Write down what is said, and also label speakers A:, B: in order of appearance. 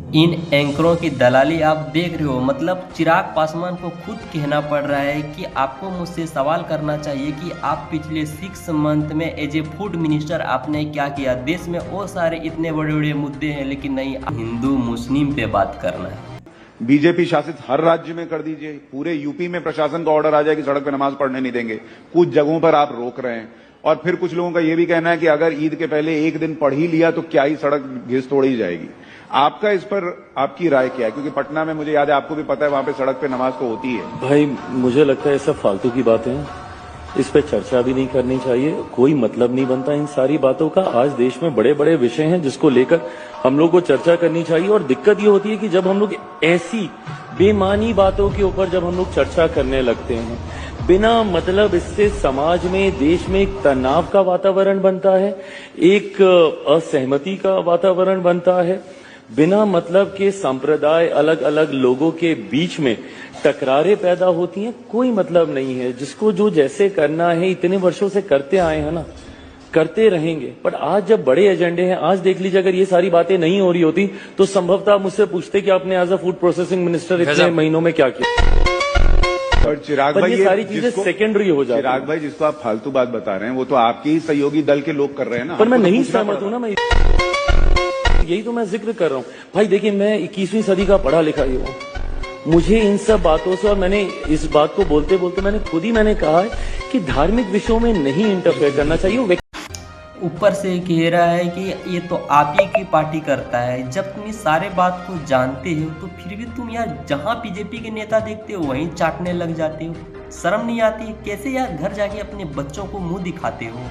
A: इन एंकरों की दलाली आप देख रहे हो। मतलब चिराग पासवान को खुद कहना पड़ रहा है कि आपको मुझसे सवाल करना चाहिए कि आप पिछले 6 मंथ में एज ए फूड मिनिस्टर आपने क्या किया। देश में और सारे इतने बड़े बड़े मुद्दे हैं, लेकिन नहीं, हिंदू मुस्लिम पे बात करना है।
B: बीजेपी शासित हर राज्य में कर दीजिए। पूरे यूपी में प्रशासन का ऑर्डर आ जाए कि सड़क पे नमाज पढ़ने नहीं देंगे। कुछ जगहों पर आप रोक रहे हैं। और फिर कुछ लोगों का यह भी कहना है कि अगर ईद के पहले एक दिन पढ़ ही लिया तो क्या ही सड़क घिस तोड़ी जाएगी। आपका इस पर आपकी राय क्या है? क्योंकि पटना में मुझे याद है, आपको भी पता है, वहां पे सड़क पे नमाज तो होती है।
C: भाई मुझे लगता है ये सब फालतू की बातें हैं, इस पे चर्चा भी नहीं करनी चाहिए। कोई मतलब नहीं बनता इन सारी बातों का। आज देश में बड़े बड़े विषय हैं जिसको लेकर हम लोग को चर्चा करनी चाहिए। और दिक्कत ये होती है कि जब हम लोग ऐसी बेमानी बातों के ऊपर जब हम लोग चर्चा करने लगते हैं बिना मतलब, इससे समाज में, देश में एक तनाव का वातावरण बनता है, एक असहमति का वातावरण बनता है। बिना मतलब के संप्रदाय, अलग अलग लोगों के बीच में टकरारें पैदा होती हैं। कोई मतलब नहीं है। जिसको जो जैसे करना है इतने वर्षों से करते आए हैं ना, करते रहेंगे। पर आज जब बड़े एजेंडे हैं, आज देख लीजिए, अगर ये सारी बातें नहीं हो रही होती तो संभवतः आप मुझसे पूछते कि आपने as a food processing minister इतने महीनों में क्या किया।
B: और चिराग भाई,
C: ये सारी चीजें सेकेंडरी हो जाती हैं।
B: चिराग भाई, जिसको आप फालतू बात बता रहे हैं वो तो आपके ही सहयोगी दल के लोग कर रहे हैं ना।
C: पर मैं नहीं सहमत हूं ना। मैं यही तो मैं जिक्र कर रहा हूं भाई। देखिए, मैं 21वीं सदी का पढ़ा लिखा ही हूं। मुझे इन सब बातों से, और मैंने इस बात को बोलते बोलते मैंने कहा है कि धार्मिक विषयों में नहीं इंटरफेयर करना चाहिए।
A: ऊपर से कह रहा है कि ये तो आप ही की पार्टी करता है। जब तुम इस सारे बात को जानते हो तो फिर भी तुम यार जहां बीजेपी के नेता देखते हो वहीं चाटने लग जाते हो। शर्म नहीं आती? कैसे यार घर जाके अपने बच्चों को मुंह दिखाते हो?